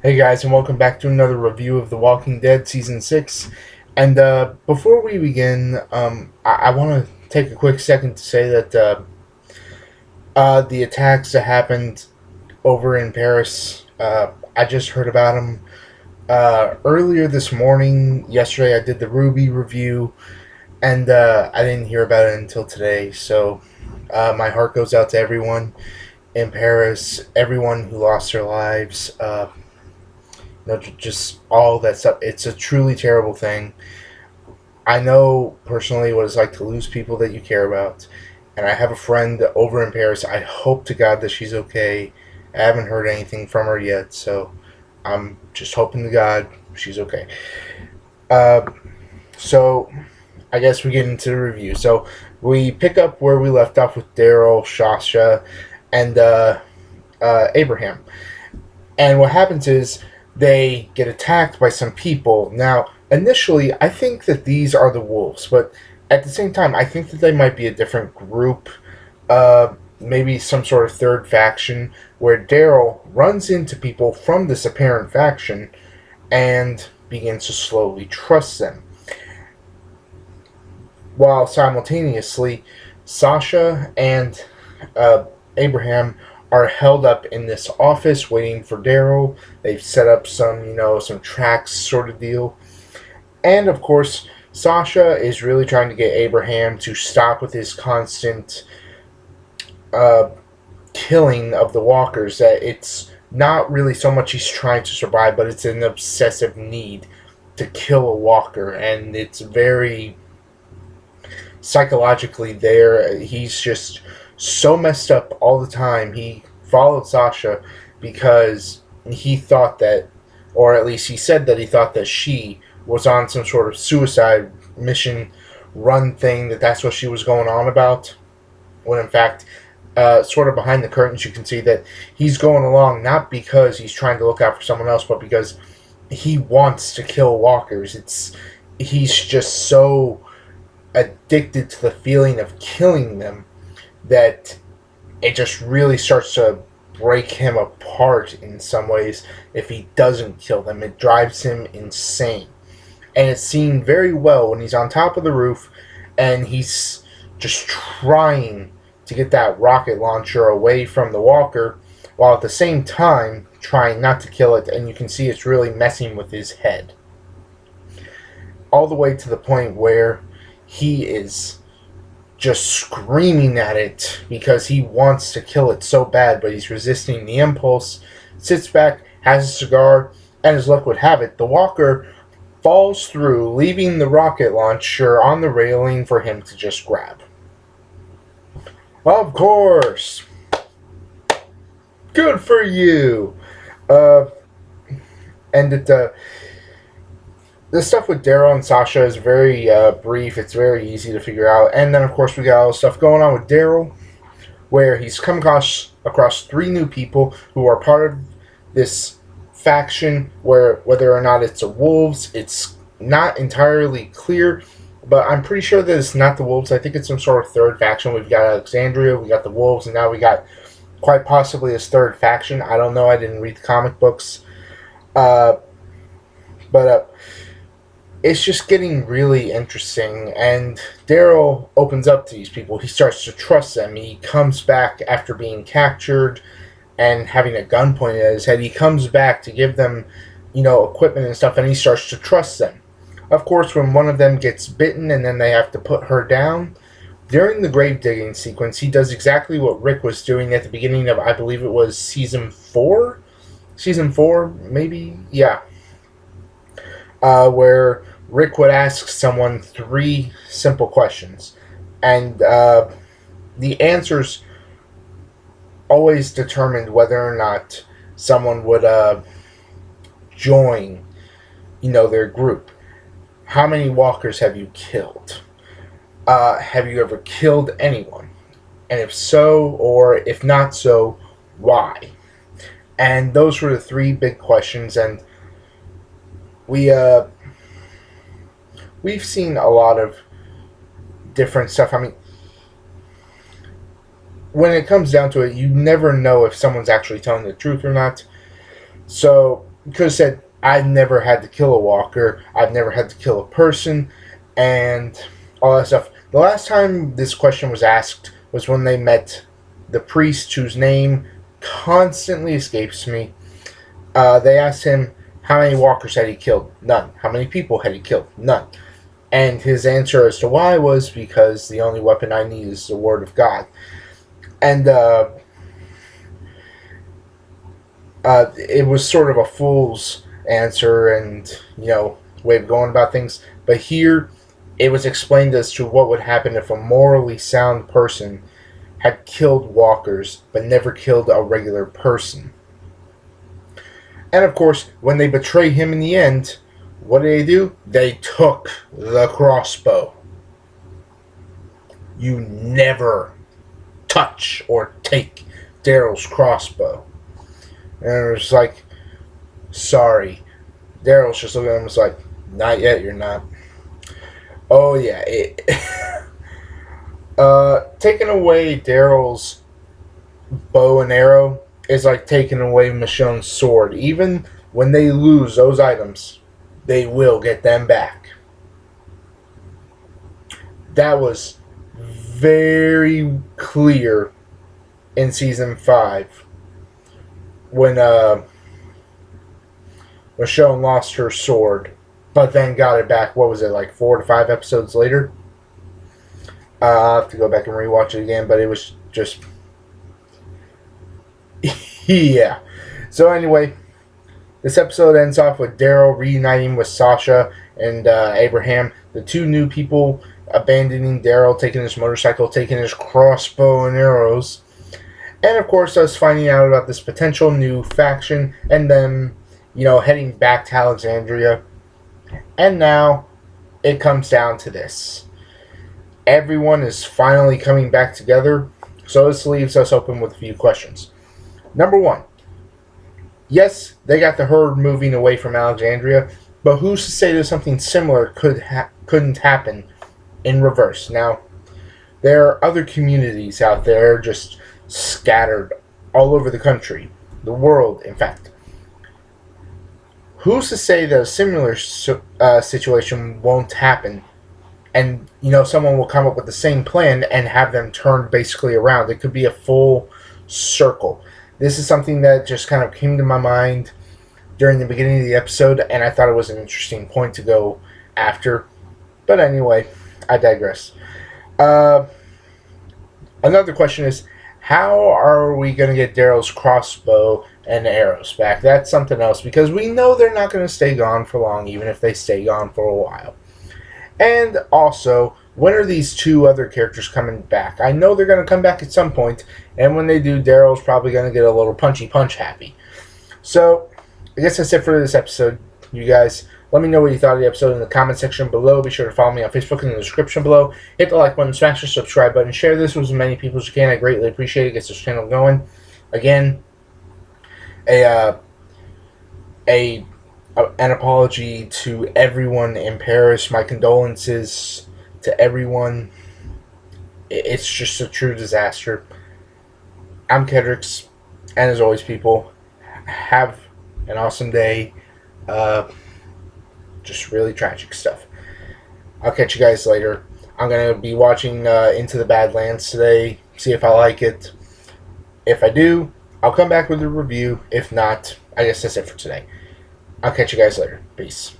Hey guys, and welcome back to another review of The Walking Dead Season 6. And before we begin, I want to take a quick second to say that the attacks that happened over in Paris, I just heard about them earlier this morning. Yesterday, I did the Ruby review, and I didn't hear about it until today. So my heart goes out to everyone in Paris, everyone who lost their lives. Just all that stuff. It's a truly terrible thing. I know personally what it's like to lose people that you care about, and I have a friend over in Paris. I hope to God that she's okay. I haven't heard anything from her yet, so I'm just hoping to God she's okay. Uh, so I guess we get into the review. So we pick up where we left off with Daryl, Shasha, and Abraham. And what happens is they get attacked by some people. Now, initially, I think that these are the wolves, but at the same time, I think that they might be a different group. Maybe some sort of third faction where Daryl runs into people from this apparent faction and begins to slowly trust them. While simultaneously, Sasha and Abraham are held up in this office waiting for Daryl. They've set up some tracks sort of deal. And of course, Sasha is really trying to get Abraham to stop with his constant uh, killing of the walkers. That it's not really so much he's trying to survive, but it's an obsessive need to kill a walker. And it's very psychologically there. He's just so messed up all the time. He followed Sasha because he thought that, or at least he said that he thought that she was on some sort of suicide mission run thing, that's what she was going on about. When in fact, sort of behind the curtains, you can see that he's going along not because he's trying to look out for someone else, but because he wants to kill walkers. He's just so addicted to the feeling of killing them that it just really starts to break him apart in some ways if he doesn't kill them. It drives him insane. And it's seen very well when he's on top of the roof and he's just trying to get that rocket launcher away from the walker while at the same time trying not to kill it, and you can see it's really messing with his head. All the way to the point where he is just screaming at it because he wants to kill it so bad, but he's resisting the impulse, sits back, has a cigar, and as luck would have it, the walker falls through, leaving the rocket launcher on the railing for him to just grab. Of course! Good for you! Uh, and the stuff with Daryl and Sasha is very brief. It's very easy to figure out. And then, of course, we got all the stuff going on with Daryl, where he's come across three new people who are part of this faction. Where whether or not it's the wolves, it's not entirely clear. But I'm pretty sure that it's not the wolves. I think it's some sort of third faction. We've got Alexandria, we got the wolves, and now we got quite possibly this third faction. I don't know. I didn't read the comic books. But it's just getting really interesting, and Daryl opens up to these people. He starts to trust them. He comes back after being captured and having a gun pointed at his head. He comes back to give them, equipment and stuff, and he starts to trust them. Of course, when one of them gets bitten and then they have to put her down, during the grave digging sequence, he does exactly what Rick was doing at the beginning of, I believe it was season 4? Season 4, maybe? Yeah. Where Rick would ask someone three simple questions, and the answers always determined whether or not someone would join, their group. How many walkers have you killed? Have you ever killed anyone? And if so, or if not so, why? And those were the three big questions, and we we've seen a lot of different stuff. I mean, when it comes down to it, you never know if someone's actually telling the truth or not. So could have said, I've never had to kill a walker, I've never had to kill a person, and all that stuff. The last time this question was asked was when they met the priest, whose name constantly escapes me. They asked him how many walkers had he killed? None. How many people had he killed? None. And his answer as to why was because the only weapon I need is the word of God. And it was sort of a fool's answer and, way of going about things. But here, it was explained as to what would happen if a morally sound person had killed walkers but never killed a regular person. And of course, when they betray him in the end, what did they do? They took the crossbow. You never touch or take Daryl's crossbow. And it was like, sorry. Daryl's just looking at him and was like, not yet, you're not. Oh yeah, taking away Daryl's bow and arrow is like taking away Michonne's sword. Even when they lose those items, they will get them back. That was very clear in season 5 when Michonne lost her sword, but then got it back. What was it, like 4 to 5 episodes later? I'll have to go back and rewatch it again, but it was just yeah. So anyway, this episode ends off with Daryl reuniting with Sasha and Abraham, the two new people abandoning Daryl, taking his motorcycle, taking his crossbow and arrows, and of course us finding out about this potential new faction, and then, heading back to Alexandria. And now it comes down to this. Everyone is finally coming back together, so this leaves us open with a few questions. Number 1. Yes, they got the herd moving away from Alexandria, but who's to say that something similar couldn't happen in reverse? Now, there are other communities out there just scattered all over the country, the world, in fact. Who's to say that a similar situation won't happen, and someone will come up with the same plan and have them turned basically around? It could be a full circle. This is something that just kind of came to my mind during the beginning of the episode, and I thought it was an interesting point to go after. But anyway, I digress. Another question is, how are we going to get Daryl's crossbow and arrows back? That's something else, because we know they're not going to stay gone for long, even if they stay gone for a while. And also, when are these two other characters coming back? I know they're going to come back at some point, and when they do, Daryl's probably going to get a little punchy punch happy. So, I guess that's it for this episode, you guys. Let me know what you thought of the episode in the comment section below. Be sure to follow me on Facebook in the description below. Hit the like button, smash the subscribe button, share this with as many people as you can. I greatly appreciate it. Gets this channel going. Again, an apology to everyone in Paris. My condolences to everyone. It's just a true disaster. I'm Kedrix, and as always, people, have an awesome day. Just really tragic stuff. I'll catch you guys later. I'm going to be watching Into the Badlands today, see if I like it. If I do, I'll come back with a review. If not, I guess that's it for today. I'll catch you guys later. Peace.